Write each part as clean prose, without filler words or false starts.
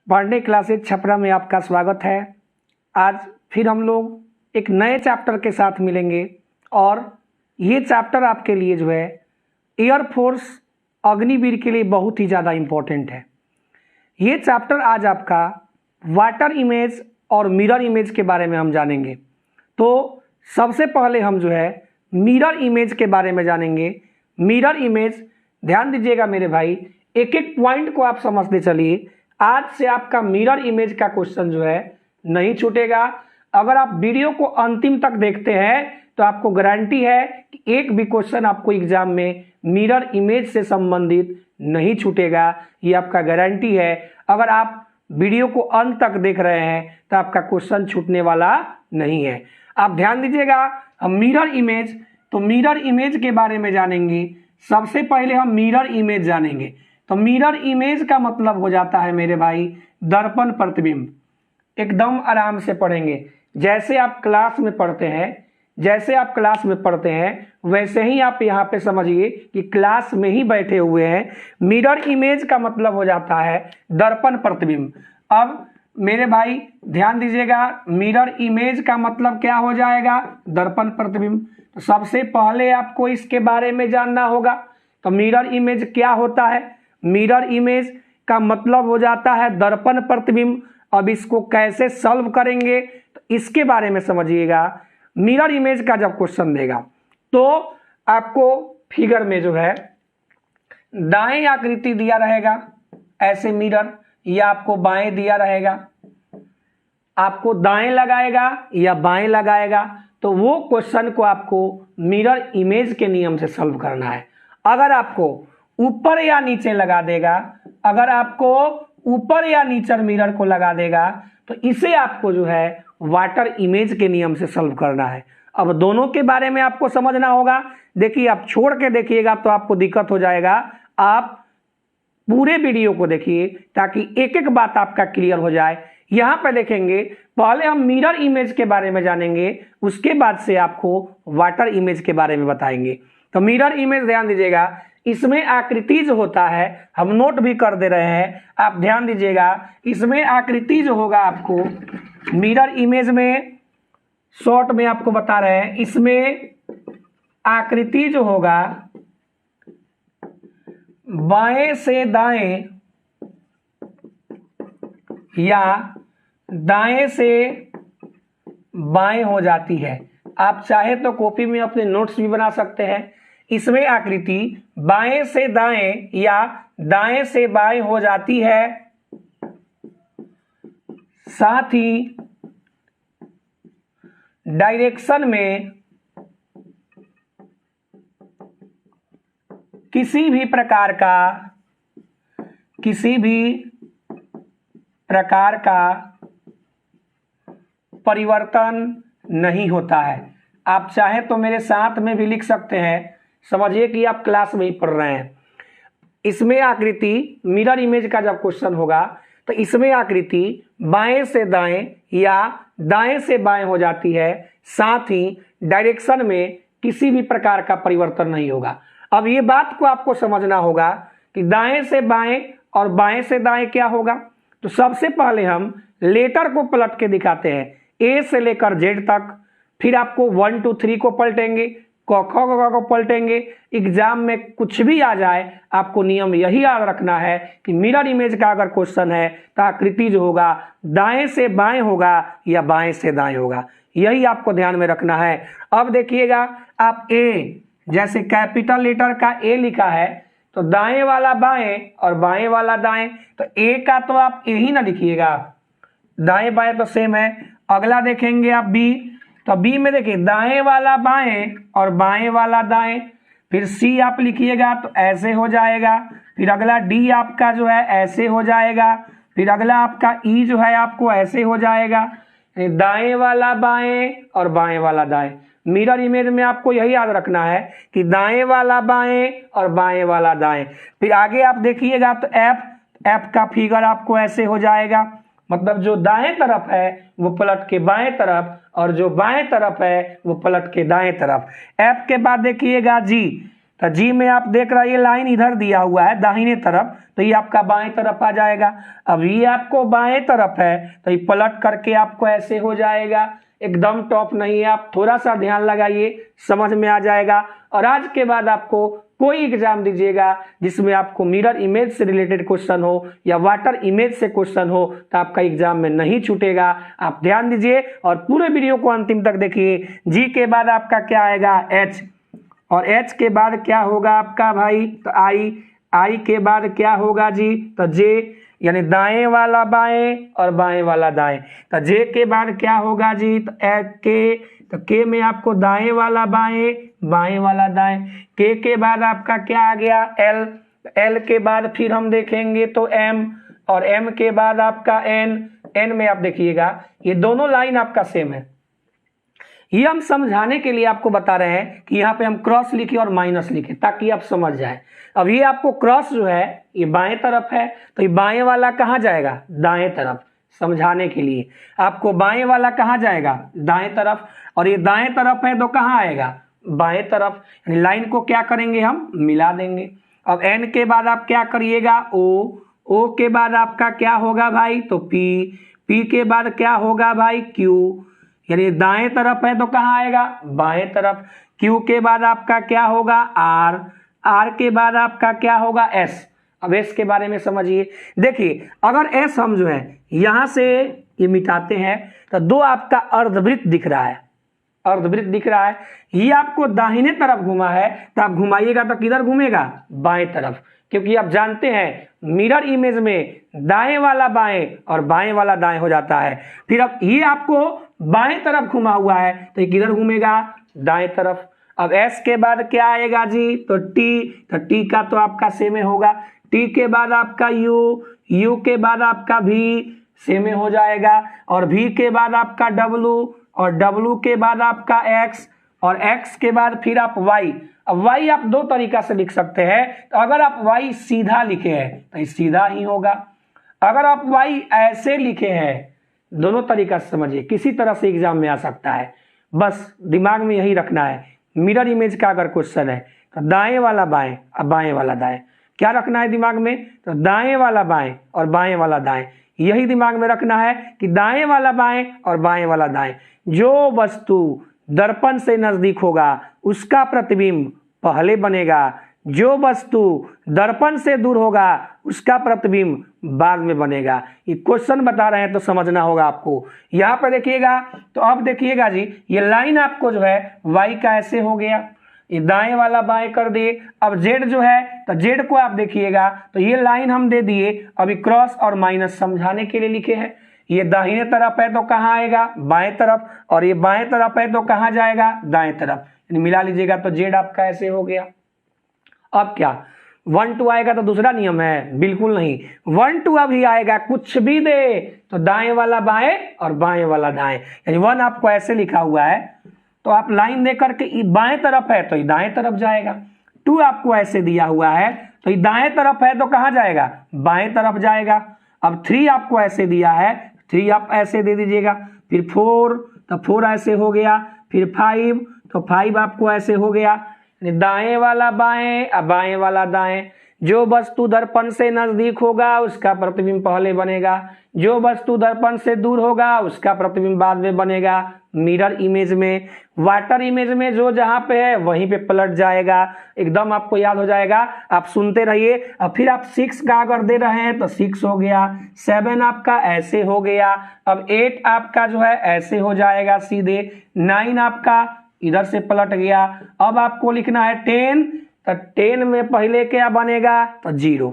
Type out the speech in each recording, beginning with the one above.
पढ़ने क्लासेज छपरा में आपका स्वागत है। आज फिर हम लोग एक नए चैप्टर के साथ मिलेंगे और ये चैप्टर आपके लिए जो है एयरफोर्स अग्निवीर के लिए बहुत ही ज़्यादा इम्पोर्टेंट है। ये चैप्टर आज आपका वाटर इमेज और मिरर इमेज के बारे में हम जानेंगे। तो सबसे पहले हम जो है मिरर इमेज के बारे में जानेंगे। मिरर इमेज, ध्यान दीजिएगा मेरे भाई, एक एक पॉइंट को आप समझते चलिए। आज से आपका मिरर इमेज का क्वेश्चन जो है नहीं छूटेगा। अगर आप वीडियो को अंतिम तक देखते हैं तो आपको गारंटी है कि एक भी क्वेश्चन आपको एग्जाम में मिरर इमेज से संबंधित नहीं छूटेगा। ये आपका गारंटी है। अगर आप वीडियो को अंत तक देख रहे हैं तो आपका क्वेश्चन छूटने वाला नहीं है। आप ध्यान दीजिएगा। हम मिरर इमेज, तो मिरर इमेज के बारे में जानेंगे। सबसे पहले हम मिरर इमेज जानेंगे। तो मिरर इमेज का मतलब हो जाता है मेरे भाई दर्पण प्रतिबिंब। एकदम आराम से पढ़ेंगे, जैसे आप क्लास में पढ़ते हैं वैसे ही आप यहाँ पे समझिए कि क्लास में ही बैठे हुए हैं। मिरर इमेज का मतलब हो जाता है दर्पण प्रतिबिंब। अब मेरे भाई ध्यान दीजिएगा, मिरर इमेज का मतलब क्या हो जाएगा? दर्पण प्रतिबिंब। तो सबसे पहले आपको इसके बारे में जानना होगा। तो मिरर इमेज क्या होता है? मिरर इमेज का मतलब हो जाता है दर्पण प्रतिबिंब। अब इसको कैसे सॉल्व करेंगे तो इसके बारे में समझिएगा। मिरर इमेज का जब क्वेश्चन देगा तो आपको फिगर में जो है दाएं आकृति दिया रहेगा, ऐसे मिरर, या आपको बाएं दिया रहेगा, आपको दाएं लगाएगा या बाएं लगाएगा, तो वो क्वेश्चन को आपको मिरर इमेज के नियम से सॉल्व करना है। अगर आपको ऊपर या नीचे लगा देगा, अगर आपको ऊपर या नीचे मिरर को लगा देगा तो इसे आपको जो है वाटर इमेज के नियम से सॉल्व करना है। अब दोनों के बारे में आपको समझना होगा। देखिए, आप छोड़ के देखिएगा तो आपको दिक्कत हो जाएगा। आप पूरे वीडियो को देखिए ताकि एक एक बात आपका क्लियर हो जाए। यहाँ पे देखेंगे, पहले हम मिरर इमेज के बारे में जानेंगे, उसके बाद से आपको वाटर इमेज के बारे में बताएंगे। तो मिरर इमेज ध्यान दीजिएगा, इसमें आकृति जो होता है, हम नोट भी कर दे रहे हैं, आप ध्यान दीजिएगा। इसमें आकृति जो होगा आपको मिरर इमेज में, शॉर्ट में आपको बता रहे हैं, इसमें आकृति जो होगा बाएं से दाएं या दाएं से बाएं हो जाती है। आप चाहे तो कॉपी में अपने नोट्स भी बना सकते हैं। इसमें आकृति बाएं से दाएं या दाएं से बाएं हो जाती है, साथ ही डायरेक्शन में किसी भी प्रकार का परिवर्तन नहीं होता है। आप चाहे तो मेरे साथ में भी लिख सकते हैं, समझिए कि आप क्लास में ही पढ़ रहे हैं। इसमें आकृति, मिरर इमेज का जब क्वेश्चन होगा तो इसमें आकृति बाएं से दाएं या दाएं से बाएं हो जाती है, साथ ही डायरेक्शन में किसी भी प्रकार का परिवर्तन नहीं होगा। अब ये बात को आपको समझना होगा कि दाएं से बाएं और बाएं से दाएं क्या होगा। तो सबसे पहले हम लेटर को पलट के दिखाते हैं, ए से लेकर जेड तक। फिर आपको 1 2 3 को पलटेंगे, क ख ग को पलटेंगे। एग्जाम में कुछ भी आ जाए, आपको नियम यही याद रखना है कि मिरर इमेज का अगर क्वेश्चन है तो आकृति जो होगा दाएं से बाएं होगा या बाएं से दाएं होगा। यही आपको ध्यान में रखना है। अब देखिएगा, आप ए, जैसे कैपिटल लेटर का ए लिखा है तो दाएं वाला बाएं और बाएं वाला दाएं, तो ए का तो आप ए ही ना लिखिएगा, दाएं बाएं तो सेम है। अगला देखेंगे आप बी, तो बी में देखिए दाएं वाला बाएं और बाएं वाला दाएं। फिर सी आप लिखिएगा तो ऐसे हो जाएगा। फिर अगला डी आपका जो है ऐसे हो जाएगा। फिर अगला आपका ई जो है आपको ऐसे हो जाएगा। दाएं वाला बाएं और बाएं वाला दाएं। मिरर इमेज में आपको यही याद रखना है कि दाएं वाला बाएं और बाएं वाला दाएं। फिर आगे आप देखिएगा तो एफ का फिगर आपको ऐसे हो जाएगा, मतलब जो दाएं तरफ है वो पलट के बाएं तरफ और जो बाएं तरफ है वो पलट के दाएं तरफ। एफ के बाद देखिएगा जी, तो जी में आप देख रहे हैं ये लाइन इधर दिया हुआ है दाहिने तरफ, तो ये आपका बाएं तरफ आ जाएगा। अब ये आपको बाएं तरफ है तो ये पलट करके आपको ऐसे हो जाएगा, एकदम टॉप नहीं है, आप थोड़ा सा ध्यान लगाइए, समझ में आ जाएगा। और आज के बाद आपको कोई एग्जाम दीजिएगा जिसमें आपको मिरर इमेज से रिलेटेड क्वेश्चन हो या वाटर इमेज से क्वेश्चन हो तो आपका एग्जाम में नहीं छूटेगा। आप ध्यान दीजिए और पूरे वीडियो को अंतिम तक देखिए। जी के बाद आपका क्या आएगा, एच, और एच के बाद क्या होगा आपका भाई, तो आई, आई के बाद क्या होगा जी, तो जे, यानी दाएं वाला बाएं और बाएं वाला दाएं। तो जे के बाद क्या होगा जी, तो के, तो के में आपको दाएं वाला बाएं, बाएं वाला दाएं। के बाद आपका क्या आ गया, एल, एल के बाद फिर हम देखेंगे तो एम, और एम के बाद आपका एन। एन में आप देखिएगा ये दोनों लाइन आपका सेम है। ये हम समझाने के लिए आपको बता रहे हैं कि यहाँ पे हम क्रॉस लिखे और माइनस लिखे ताकि आप समझ जाए। अब ये आपको क्रॉस जो है ये बाएं तरफ है तो ये बाएं वाला कहाँ जाएगा, दाएं तरफ। समझाने के लिए आपको बाएं वाला कहाँ जाएगा, दाएं तरफ, और ये दाएं तरफ है तो कहाँ आएगा, बाएं तरफ। यानी लाइन को क्या करेंगे, हम मिला देंगे। अब एन के बाद आप क्या करिएगा, ओ, ओ के बाद आपका क्या होगा भाई, तो पी, पी के बाद क्या होगा भाई, क्यू, यानी दाएं तरफ है तो कहाँ आएगा, बाएं तरफ। क्यू के बाद आपका क्या होगा, आर, आर के बाद आपका क्या होगा, एस। अब एस के बारे में समझिए। देखिए अगर एस हम जो है यहां से ये मिटाते हैं तो दो आपका अर्धवृत्त दिख रहा है, अर्धवृत्त दिख रहा है। ये आपको दाहिने तरफ घुमा है तो आप घुमाइएगा तो किधर घूमेगा, बाएं तरफ, क्योंकि आप जानते हैं मिरर इमेज में दाएं वाला बाएं और बाएं वाला दाएं हो जाता है। फिर अब ये आपको बाएं तरफ घुमा हुआ है तो ये किधर घूमेगा, दाएं तरफ। अब एस के बाद क्या आएगा जी, तो टी, तो टी का तो आपका सेम होगा। टी के बाद आपका यू, यू के बाद आपका भी सेम हो जाएगा, और भी के बाद आपका डब्लू, और डब्लू के बाद आपका एक्स, और एक्स के बाद फिर आप वाई। अब वाई आप दो तरीका से लिख सकते हैं। तो अगर आप वाई सीधा लिखे हैं तो ये सीधा ही होगा, अगर आप वाई ऐसे लिखे हैं, दोनों तरीका से समझिए, किसी तरह से एग्जाम में आ सकता है। बस दिमाग में यही रखना है, मिरर इमेज का अगर क्वेश्चन है तो दाएं वाला बाएं और बाएं वाला दाएं, क्या रखना है दिमाग में, तो दाएं वाला बाएं और बाएं वाला दाएं, यही दिमाग में रखना है कि दाएं वाला बाएं और बाएं वाला दाएं। जो वस्तु दर्पण से नजदीक होगा उसका प्रतिबिंब पहले बनेगा, जो वस्तु दर्पण से दूर होगा उसका प्रतिबिंब बाद में बनेगा। ये क्वेश्चन बता रहे हैं तो समझना होगा आपको। यहाँ पर देखिएगा, तो अब देखिएगा जी ये लाइन आपको जो है वाई का ऐसे हो गया, ये दाएं वाला बाएं कर दिए। अब जेड जो है तो जेड को आप देखिएगा तो ये लाइन हम दे दिए, अभी क्रॉस और माइनस समझाने के लिए लिखे हैं। ये दाहिने तरफ है तो कहाँ आएगा, बाएं तरफ, और ये बाएं तरफ है तो कहाँ जाएगा, दाएं तरफ। यानी मिला लीजिएगा तो जेड आपका ऐसे हो गया। अब क्या 1 2 आएगा तो दूसरा नियम है, बिल्कुल नहीं। 1 2 अभी आएगा, कुछ भी दे तो दाएं वाला बाएं और बाएं वाला दाएं। यानी 1 आपको ऐसे लिखा हुआ है तो आप लाइन दे करके बाएं तरफ है तो ये दाएं तरफ जाएगा। 2 आपको ऐसे दिया हुआ है तो ये दाएं तरफ है तो कहाँ जाएगा, बाएं तरफ जाएगा। अब 3 आपको ऐसे दिया है, 3 आप ऐसे दे दीजिएगा। फिर 4 तो 4 ऐसे हो गया, फिर 5 तो 5 आपको ऐसे हो गया। दाएं वाला बाएं और बाएं वाला दाएं। जो वस्तु दर्पण से नजदीक होगा उसका प्रतिबिंब पहले बनेगा, जो वस्तु दर्पण से दूर होगा उसका प्रतिबिंब बाद में बनेगा। मिरर इमेज में, वाटर इमेज में जो जहां पे है वहीं पे पलट जाएगा, एकदम आपको याद हो जाएगा। आप सुनते रहिए। अब फिर आप 6 का अगर दे रहे हैं तो 6 हो गया, 7 आपका ऐसे हो गया, अब 8 आपका जो है ऐसे हो जाएगा सीधे, 9 आपका इधर से पलट गया। अब आपको लिखना है 10, तो 10 में पहले क्या बनेगा, तो 0।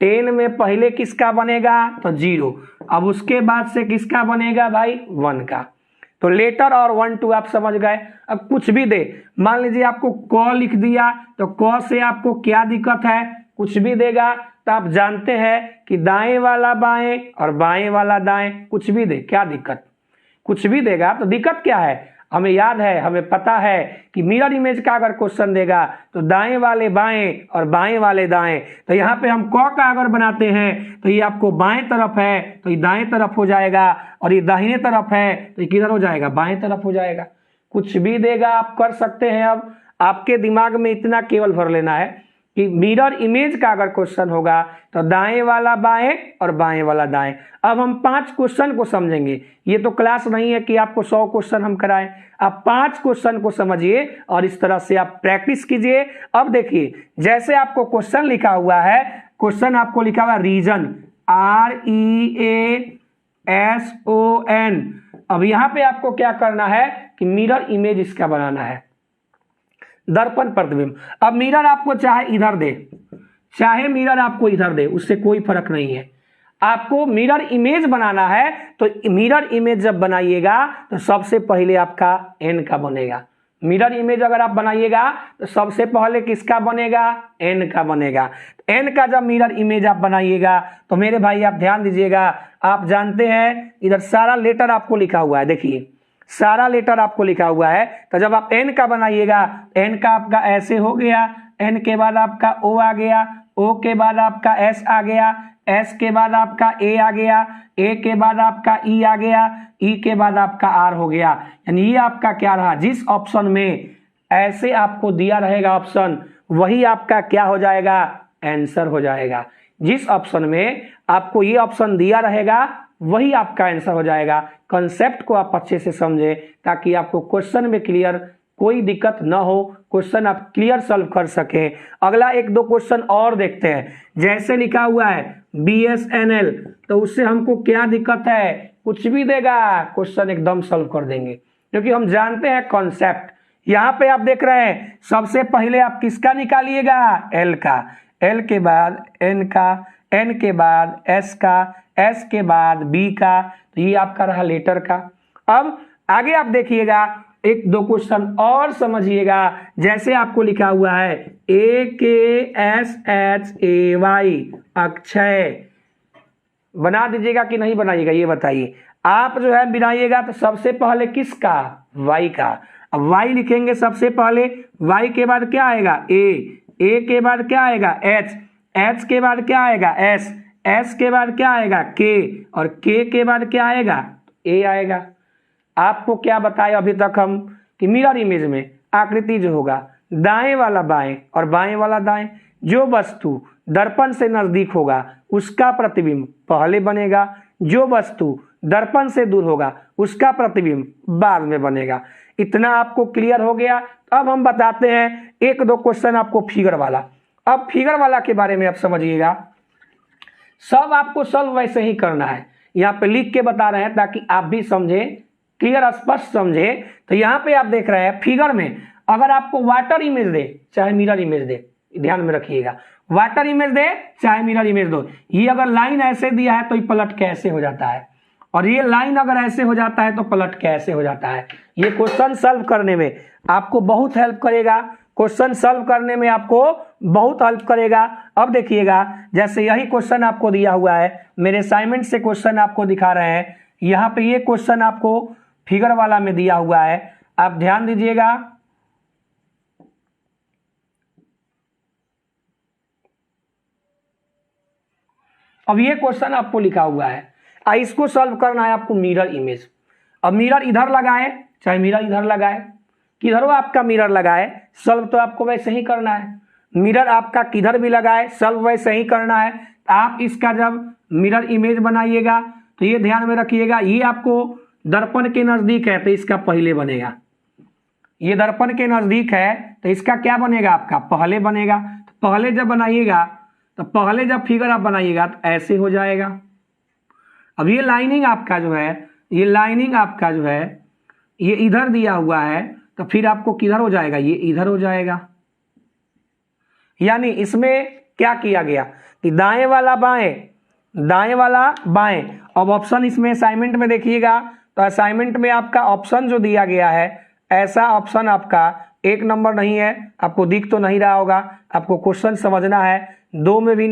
10 में पहले किसका बनेगा, तो 0। अब उसके बाद से किसका बनेगा भाई, 1 का। तो लेटर और 1 2 आप समझ गए। अब कुछ भी दे, मान लीजिए आपको क लिख दिया तो क से आपको क्या दिक्कत है, कुछ भी देगा तो आप जानते हैं कि दाएं वाला बाएं और बाएं वाला दाएं, कुछ भी दे क्या दिक्कत, कुछ भी देगा तो दिक्कत क्या है। हमें याद है, हमें पता है कि मिरर इमेज का अगर क्वेश्चन देगा तो दाएं वाले बाएं और बाएं वाले दाएं। तो यहाँ पे हम क का अगर बनाते हैं तो ये आपको बाएं तरफ है तो ये दाएं तरफ हो जाएगा, और ये दाहिने तरफ है तो ये किधर हो जाएगा, बाएं तरफ हो जाएगा। कुछ भी देगा आप कर सकते हैं। अब आपके दिमाग में इतना केवल भर लेना है कि मिरर इमेज का अगर क्वेश्चन होगा तो दाएं वाला बाएं और बाएं वाला दाएं। अब हम 5 क्वेश्चन को समझेंगे। ये तो क्लास नहीं है कि आपको 100 क्वेश्चन हम कराएं। आप 5 क्वेश्चन को समझिए और इस तरह से आप प्रैक्टिस कीजिए। अब देखिए, जैसे आपको क्वेश्चन लिखा हुआ है, क्वेश्चन आपको लिखा हुआ रीजन, REASON। अब यहां पे आपको क्या करना है कि मिरर इमेज इसका बनाना है, दर्पण प्रतिबिंब। अब मिरर आपको चाहे इधर दे, चाहे मिरर आपको इधर दे, उससे कोई फर्क नहीं है। आपको मिरर इमेज बनाना है तो मिरर इमेज जब बनाइएगा तो सबसे पहले आपका एन का बनेगा। मिरर इमेज अगर आप बनाइएगा तो सबसे पहले किसका बनेगा? एन का बनेगा। एन का जब मिरर इमेज आप बनाइएगा तो मेरे भाई आप ध्यान दीजिएगा, आप जानते हैं इधर सारा लेटर आपको लिखा हुआ है, देखिए सारा लेटर आपको लिखा हुआ है। तो जब आप एन का बनाइएगा, एन का आपका ऐसे हो गया, एन के बाद आपका ओ आ गया, ओ के बाद आपका एस आ गया, एस के बाद आपका ए आ गया, ए के बाद आपका ई आ गया, ई के बाद आपका आर हो गया। यानी ये आपका क्या रहा, जिस ऑप्शन में ऐसे आपको दिया रहेगा ऑप्शन, वही आपका क्या हो जाएगा? आंसर हो जाएगा। जिस ऑप्शन में आपको ये ऑप्शन दिया रहेगा वही आपका आंसर हो जाएगा। कॉन्सेप्ट को आप अच्छे से समझे ताकि आपको क्वेश्चन में क्लियर कोई दिक्कत ना हो, क्वेश्चन आप क्लियर सॉल्व कर सकें। अगला 1-2 क्वेश्चन और देखते हैं। जैसे लिखा हुआ है BSNL, तो उससे हमको क्या दिक्कत है? कुछ भी देगा, क्वेश्चन एकदम सॉल्व कर देंगे क्योंकि हम जानते हैं कॉन्सेप्ट। यहाँ पे आप देख रहे हैं, सबसे पहले आप किसका निकालिएगा? एल का, एल के बाद एन का, एन के बाद एस का, एस के बाद बी का, तो ये आपका रहा लेटर का। अब आगे आप देखिएगा, 1-2 क्वेश्चन और समझिएगा। जैसे आपको लिखा हुआ है AKSHAY, अक्षय। बना दीजिएगा कि नहीं बनाइएगा ये बताइए। आप जो है बनाइएगा तो सबसे पहले किसका? वाई का। अब वाई लिखेंगे सबसे पहले, वाई के बाद क्या आएगा? ए के बाद क्या आएगा? एच के बाद क्या आएगा? एस के बाद क्या आएगा? के, और के बाद क्या आएगा? ए आएगा। आपको क्या बताए अभी तक हम कि मिरर इमेज में आकृति जो होगा, दाएं वाला बाएं और बाएं वाला दाएं। जो वस्तु दर्पण से नजदीक होगा उसका प्रतिबिंब पहले बनेगा, जो वस्तु दर्पण से दूर होगा उसका प्रतिबिंब बाद में बनेगा। इतना आपको क्लियर हो गया। अब हम बताते हैं 1-2 क्वेश्चन आपको फिगर वाला। अब फिगर वाला के बारे में आप समझिएगा, सब आपको सॉल्व वैसे ही करना है। यहाँ पे लिख के बता रहे हैं ताकि आप भी समझे, क्लियर स्पष्ट समझे। तो यहाँ पे आप देख रहे हैं फिगर में अगर आपको वाटर इमेज दे चाहे मिरर इमेज दे, ध्यान में रखिएगा, वाटर इमेज दे चाहे मिरर इमेज दो, ये अगर लाइन ऐसे दिया है तो ये पलट के ऐसे हो जाता है, और ये लाइन अगर ऐसे हो जाता है तो पलट के ऐसे हो जाता है। ये क्वेश्चन सॉल्व करने में आपको बहुत हेल्प करेगा, क्वेश्चन सॉल्व करने में आपको बहुत हेल्प करेगा। अब देखिएगा, जैसे यही क्वेश्चन आपको दिया हुआ है, मेरे असाइनमेंट से क्वेश्चन आपको दिखा रहे हैं। यहाँ पे ये क्वेश्चन आपको फिगर वाला में दिया हुआ है, आप ध्यान दीजिएगा। अब ये क्वेश्चन आपको लिखा हुआ है, इसको सॉल्व करना है आपको मिरर इमेज। अब मिरर इधर लगाए चाहे मिरर इधर लगाए, किधर हो आपका मिरर लगाए, सॉल्व तो आपको वैसे ही करना है। मिरर आपका किधर भी लगाए सॉल्व वैसे ही करना है। आप इसका जब मिरर इमेज बनाइएगा तो ये ध्यान में रखिएगा, ये आपको दर्पण के नजदीक है तो इसका पहले बनेगा। ये दर्पण के नजदीक है तो इसका क्या बनेगा? आपका पहले बनेगा। तो पहले जब बनाइएगा तो पहले जब फिगर आप बनाइएगा तो ऐसे हो जाएगा। अब ये लाइनिंग आपका जो है, ये लाइनिंग आपका जो है ये इधर दिया हुआ है तो फिर आपको किधर हो जाएगा? ये इधर हो जाएगा। यानी इसमें क्या किया गया कि दाएं वाला बाएं, दाएं वाला बाएं। अब ऑप्शन इसमें असाइनमेंट में देखिएगा तो असाइनमेंट में आपका ऑप्शन जो दिया गया है, ऐसा ऑप्शन आपका 1 नंबर नहीं है, आपको दिख तो नहीं रहा होगा, आपको क्वेश्चन समझना है। 2 में भी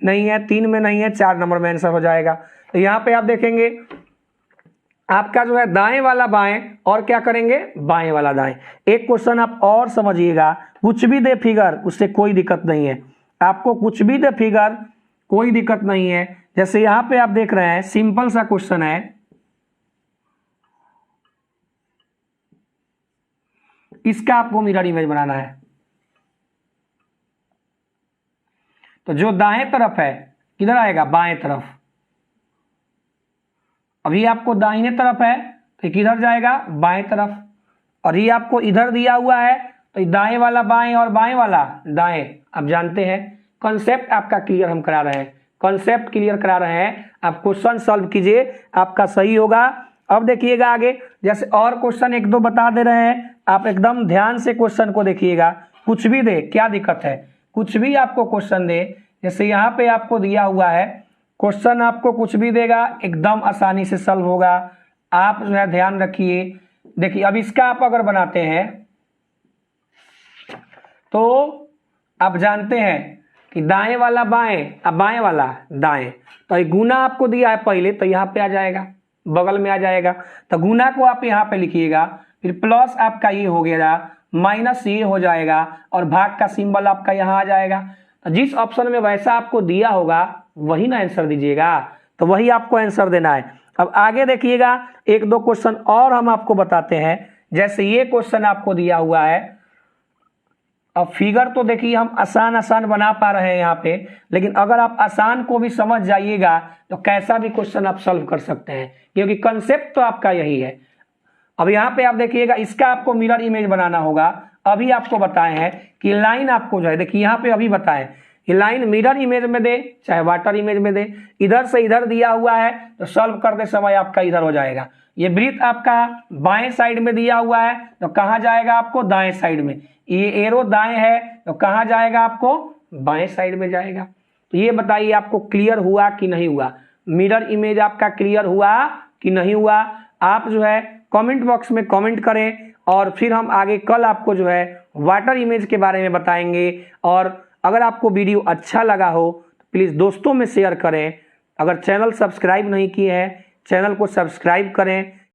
नहीं है, 3 में नहीं है, 4 नंबर में आंसर हो जाएगा। तो यहाँ पे आप देखेंगे आपका जो है दाएं वाला बाएं और क्या करेंगे? बाएं वाला दाएं। एक क्वेश्चन आप और समझिएगा, कुछ भी दे फिगर उससे कोई दिक्कत नहीं है, आपको कुछ भी दे फिगर कोई दिक्कत नहीं है। जैसे यहाँ पे आप देख रहे हैं सिंपल सा क्वेश्चन है, इसका आपको मिरर इमेज बनाना है। तो जो दाएं तरफ है किधर आएगा, बाएं तरफ। अभी आपको दाहिने तरफ है तो किधर जाएगा, बाएं तरफ। और ये आपको इधर दिया हुआ है तो दाएं वाला बाएं और बाएं वाला दाएं। आप जानते हैं कॉन्सेप्ट आपका क्लियर हम करा रहे हैं, कॉन्सेप्ट क्लियर करा रहे हैं। आप क्वेश्चन सॉल्व कीजिए, आपका सही होगा। अब देखिएगा आगे, जैसे और क्वेश्चन एक दो बता दे रहे हैं, आप एकदम ध्यान से क्वेश्चन को देखिएगा। कुछ भी दे, क्या दिक्कत है, कुछ भी आपको क्वेश्चन दे, जैसे यहाँ पे आपको दिया हुआ है क्वेश्चन, आपको कुछ भी देगा एकदम आसानी से सॉल्व होगा। आप जो है ध्यान रखिए। देखिए अब इसका आप अगर बनाते हैं तो आप जानते हैं कि दाएं वाला बाएं, अब बाएं वाला दाएं, तो ये गुना आपको दिया है पहले, तो यहाँ पे आ जाएगा, बगल में आ जाएगा। तो गुना को आप यहाँ पे लिखिएगा, फिर प्लस आपका ये हो गया, माइनस ये हो जाएगा, और भाग का सिंबल आपका यहाँ आ जाएगा। तो जिस ऑप्शन में वैसा आपको दिया होगा वही ना आंसर दीजिएगा, तो वही आपको आंसर देना है। अब आगे देखिएगा, एक दो क्वेश्चन और हम आपको बताते हैं। जैसे ये क्वेश्चन आपको दिया हुआ है, अब फिगर तो देखिए हम आसान आसान बना पा रहे हैं यहाँ पे, लेकिन अगर आप आसान को भी समझ जाइएगा तो कैसा भी क्वेश्चन आप सॉल्व कर सकते हैं, क्योंकि कंसेप्ट तो आपका यही है। अब यहाँ पे आप देखिएगा, इसका आपको मिरर इमेज बनाना होगा। अभी आपको बताए हैं कि लाइन आपको जो है, देखिए यहाँ पे अभी बताएं कि लाइन मिरर इमेज में दे चाहे वाटर इमेज में दे, इधर से इधर दिया हुआ है तो सॉल्व करते समय आपका इधर हो जाएगा। ये वृत्त आपका बाएं साइड में दिया हुआ है तो कहाँ जाएगा, आपको दाएं साइड में। ये एरो दाएं है तो कहाँ जाएगा, आपको बाएं साइड में जाएगा। तो ये बताइए आपको क्लियर हुआ कि नहीं हुआ, मिरर इमेज आपका क्लियर हुआ कि नहीं हुआ। आप जो है कमेंट बॉक्स में कमेंट करें, और फिर हम आगे कल आपको जो है वाटर इमेज के बारे में बताएंगे। और अगर आपको वीडियो अच्छा लगा हो तो प्लीज़ दोस्तों में शेयर करें। अगर चैनल सब्सक्राइब नहीं किए हैं, चैनल को सब्सक्राइब करें।